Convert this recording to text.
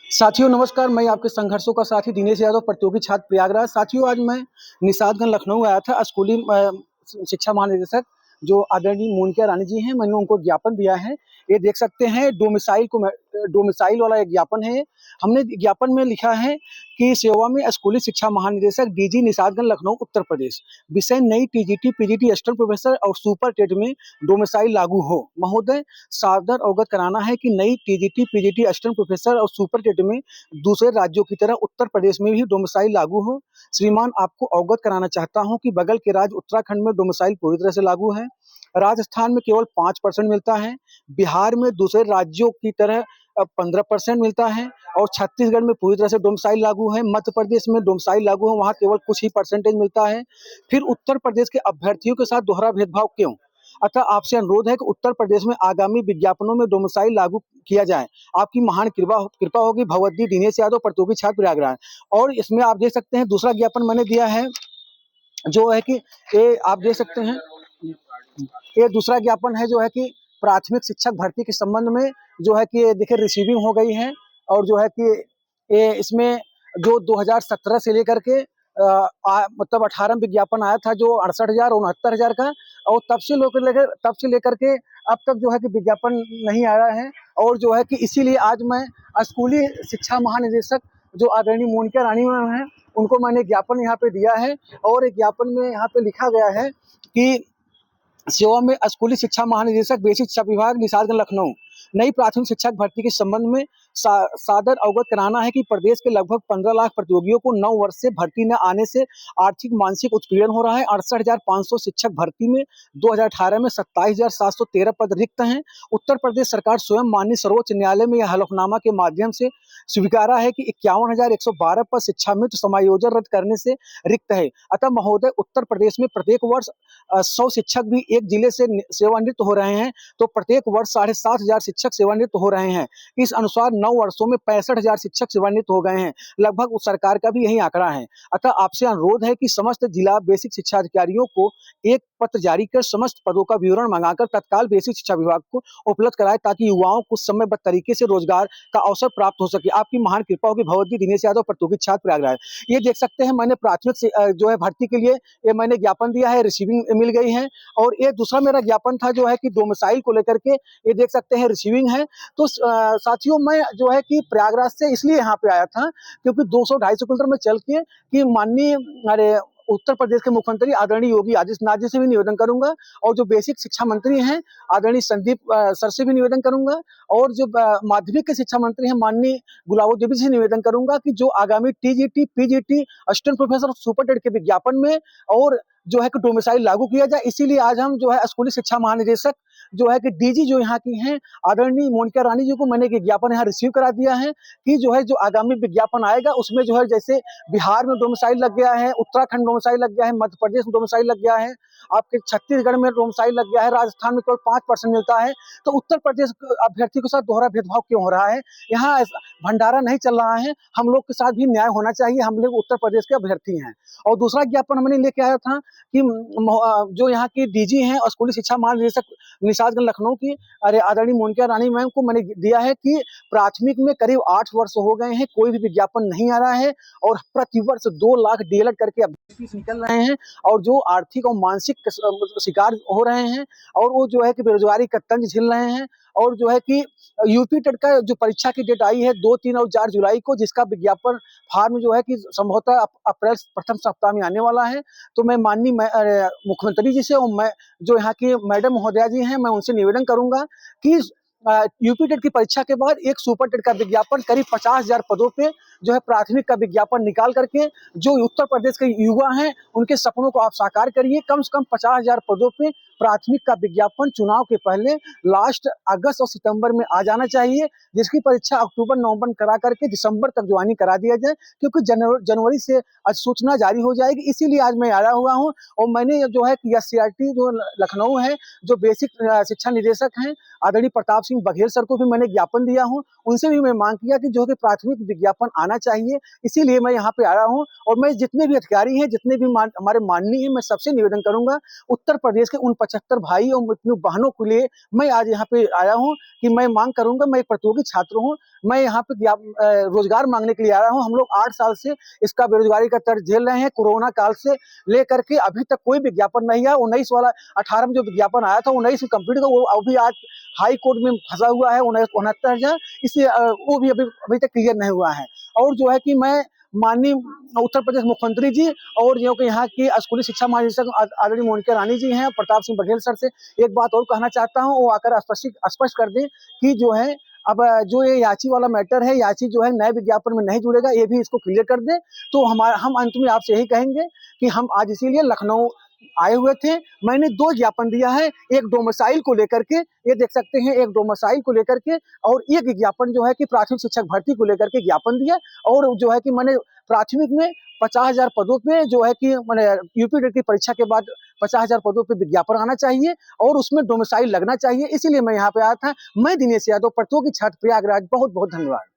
साथियों नमस्कार, मैं आपके संघर्षों का साथी दिनेश यादव, प्रतियोगी छात्र प्रयागराज। साथियों आज मैं निषादगंज लखनऊ आया था। स्कूली शिक्षा महानिदेशक जो आदरणीय मोनिका रानी जी हैं, मैंने उनको ज्ञापन दिया है। ये देख सकते हैं डोमिसाइल वाला एक ज्ञापन है। हमने ज्ञापन में लिखा है कि सेवा में स्कूली शिक्षा महानिदेशक डीजी निषादगंज लखनऊ उत्तर प्रदेश, विषय नई टीजीटी पीजीटी असिस्टेंट प्रोफेसर और सुपर टेट में डोमिसाइल लागू हो। महोदय सादर अवगत कराना है कि नई टीजीटी पीजीटी असिस्टेंट प्रोफेसर और सुपर टेट में दूसरे राज्यों की तरह उत्तर प्रदेश में भी डोमिसाइल लागू हो। श्रीमान आपको अवगत कराना चाहता हूं कि बगल के राज्य उत्तराखंड में डोमिसाइल पूरी तरह से लागू है। राजस्थान में केवल 5% मिलता है। बिहार में दूसरे राज्यों की तरह 15% मिलता है और छत्तीसगढ़ में पूरी तरह से डोमिसाइल लागू है। मध्य प्रदेश में डोमिसाइल लागू है, वहाँ केवल कुछ ही परसेंटेज मिलता है। फिर उत्तर प्रदेश के अभ्यर्थियों के साथ दोहरा भेदभाव क्यों? अतः आपसे अनुरोध है कि उत्तर प्रदेश में आगामी विज्ञापनों में डोमिसाइल लागू किया जाए। आपकी महान कृपा होगी। भगवती दिनेश यादव, प्रतियोगी छात्र प्रयागराज। और इसमें आप देख सकते हैं दूसरा ज्ञापन मैंने दिया है, जो है कि ये आप देख सकते हैं, ये दूसरा ज्ञापन है जो है कि प्राथमिक शिक्षक भर्ती के संबंध में, जो है कि देखिए रिसीविंग हो गई है। और जो है कि ये इसमें जो 2017 से लेकर के मतलब 18 विज्ञापन आया था, जो 68,000 69,000 का, और तब से लेकर के अब तक जो है कि विज्ञापन नहीं आया है। और जो है कि इसीलिए आज मैं स्कूली शिक्षा महानिदेशक जो आदरणीय मोनिका रानी मैम हैं, उनको मैंने ज्ञापन यहाँ पे दिया है। और एक ज्ञापन में यहाँ पे लिखा गया है कि सेवा में स्कूली शिक्षा महानिदेशक बेसिक शिक्षा विभाग निषादगंज लखनऊ नई प्राथमिक शिक्षक भर्ती के संबंध में सादर अवगत कराना है कि प्रदेश के लगभग 15 लाख प्रतियोगियों को 9 वर्ष से भर्ती न आने से आर्थिक मानसिक उत्पीड़न हो रहा है। 68,500 शिक्षक भर्ती में 2018 में 27,713 पद रिक्त हैं। उत्तर प्रदेश सरकार स्वयं माननीय सर्वोच्च न्यायालय में यह हलफनामा के माध्यम से स्वीकारा है कि 51,112 पद शिक्षा मित्र समायोजन रद्द करने से रिक्त है। अतः महोदय, उत्तर प्रदेश में प्रत्येक वर्ष 100 शिक्षक भी एक जिले से सेवानिवृत्त हो रहे हैं, तो प्रत्येक वर्ष 7,500 शिक्षक सेवानिवृत्त हो रहे हैं। इस अनुसार 9 वर्षों में 65,000 शिक्षक सेवानिवृत्त हो गए हैं। लगभग उस सरकार का भी यही आंकड़ा है। अतः आपसे अनुरोध है कि समस्त जिला बेसिक शिक्षा अधिकारियों को एक पत्र जारी कर समस्त पदों का विवरण मंगाकर तत्काल बेसिक शिक्षा विभाग को उपलब्ध कराए, ताकि युवाओं को समयबद्ध तरीके से रोजगार का अवसर प्राप्त हो सके। आपकी महान कृपा होगी। भगवती दिनेश यादव, प्रतियोगी छात्र प्रयागराज। ये देख सकते हैं, मैंने प्राथमिक जो है भर्ती के लिए ये मैंने ज्ञापन दिया है, रिसीविंग मिल गई है। और ये दूसरा मेरा ज्ञापन था जो है कि डोमिसाइल को लेकर के, ये देख सकते हैं रिसीविंग है। तो साथियों, मैं जो है कि प्रयागराज से इसलिए यहाँ पे आया था क्योंकि 200-250 किलोमीटर में चल के कि माननीय उत्तर प्रदेश के मुख्यमंत्री आदरणीय योगी आदित्यनाथ जी से भी निवेदन करूंगा, और जो बेसिक शिक्षा मंत्री हैं आदरणीय संदीप सर से भी निवेदन करूंगा, और जो माध्यमिक के शिक्षा मंत्री हैं माननीय गुलाबो देवी से निवेदन करूंगा कि जो आगामी TGT PGT assistant professor super TET के विज्ञापन में और जो है कि डोमिसाइल लागू किया जाए। इसीलिए आज हम जो है स्कूली शिक्षा महानिदेशक जो है कि डीजी जो यहाँ की हैं आदरणीय मोनिका रानी जी को मैंने ज्ञापन यहाँ रिसीव करा दिया है कि जो है जो आगामी विज्ञापन आएगा उसमें जो है जैसे बिहार में डोमिसाइल लग गया है, उत्तराखंड डोमिसाइल लग गया है, मध्य प्रदेश में डोमिसाइल लग गया है, आपके छत्तीसगढ़ में डोमिसाइल लग गया है, राजस्थान में केवल 5% मिलता है, तो उत्तर प्रदेश अभ्यर्थी के साथ दोहरा भेदभाव क्यों हो रहा है? यहाँ भंडारा नहीं चल रहा है। हम लोग के साथ भी न्याय होना चाहिए। हम लोग उत्तर प्रदेश के अभ्यर्थी हैं। और दूसरा ज्ञापन मैंने लेके आया था कि जो यहाँ की डीजी हैं और स्कूली शिक्षा महानिदेशक निषादगंज लखनऊ की आदरणीय मोनिका रानी मैम को मैंने दिया है कि प्राथमिक में करीब 8 वर्ष हो गए हैं, कोई भी विज्ञापन नहीं आ रहा है, और प्रतिवर्ष 2 लाख डीएलएड करके अभ्यर्थी निकल रहे हैं, और जो आर्थिक और मानसिक शिकार हो रहे हैं, और वो जो है कि बेरोजगारी का तंज झेल रहे हैं। और जो है कि यूपी टेट का जो परीक्षा की डेट आई है 2, 3 और 4 जुलाई को, जिसका विज्ञापन फार्म जो है कि संभवतः अप्रैल प्रथम सप्ताह में आने वाला है। तो मैं माननीय मुख्यमंत्री जी से और मैं जो यहाँ की मैडम महोदया जी हैं, मैं उनसे निवेदन करूंगा कि यूपी टेट की परीक्षा के बाद एक सुपर टेट का विज्ञापन करीब 50,000 पदों पे जो है प्राथमिक का विज्ञापन निकाल करके जो उत्तर प्रदेश के युवा हैं उनके सपनों को आप साकार करिए। कम से कम 50,000 पदों पे प्राथमिक का विज्ञापन चुनाव के पहले लास्ट अगस्त और सितंबर में आ जाना चाहिए, जिसकी परीक्षा अक्टूबर नवंबर करा करके दिसंबर तक ज्वाइनिंग करा दिया जाए, क्योंकि जनवरी से अधिसूचना जारी हो जाएगी। इसीलिए आज मैं आया हुआ हूँ। और मैंने जो है कि एससीईआरटी जो लखनऊ है, जो बेसिक शिक्षा निदेशक हैं आदरणीय प्रताप सिंह बघेल सर को भी मैंने ज्ञापन दिया हूँ। उनसे भी मैं मांग किया कि जो कि प्राथमिक विज्ञापन आना चाहिए। इसीलिए मैं यहाँ पे आया हूँ। और मैं जितने भी अधिकारी हैं, जितने भी हमारे माननीय हैं, मैं सबसे निवेदन करूंगा उत्तर प्रदेश के उन 75 भाई और अपनी बहनों के लिए मैं आज यहाँ पे आया हूँ कि मैं मांग करूंगा, मैं एक प्रतियोगी छात्र हूँ, मैं यहाँ पे रोजगार मांगने के लिए आया हूँ। हम लोग 8 साल से इसका बेरोजगारी का दर्द झेल रहे हैं। कोरोना काल से लेकर के अभी तक कोई विज्ञापन नहीं आया। 19 वाला 18 में जो विज्ञापन आया था 19 में कंप्लीट का, वो अभी आज हाई कोर्ट में फंसा हुआ है 69,000, इसलिए वो भी अभी तक क्लियर नहीं हुआ है। और जो है कि मैं माननीय उत्तर प्रदेश मुख्यमंत्री जी और जो कि यहाँ की स्कूली शिक्षा महानिदेशक आदरणीय मोनिका रानी जी हैं, प्रताप सिंह बघेल सर से एक बात और कहना चाहता हूँ, वो आकर स्पष्ट कर दें कि जो है अब जो ये याची वाला मैटर है, याची जो है नए विज्ञापन में नहीं जुड़ेगा, ये भी इसको क्लियर कर दे। तो हम अंत में आपसे यही कहेंगे कि हम आज इसीलिए लखनऊ आए हुए थे। मैंने 2 ज्ञापन दिया है, एक डोमिसाइल को लेकर के, ये देख सकते हैं, एक डोमिसाइल को लेकर के, और एक ज्ञापन जो है कि प्राथमिक शिक्षक भर्ती को लेकर के ज्ञापन दिया। और जो है कि मैंने प्राथमिक में 50,000 पदों पे जो है कि मैंने यूपी टेट की परीक्षा के बाद 50,000 पदों पे विज्ञापन आना चाहिए और उसमें डोमिसाइल लगना चाहिए, इसीलिए मैं यहाँ पे आया था। मैं दिनेश यादव, प्रतियोगी छात्र, प्रयागराज। बहुत बहुत धन्यवाद।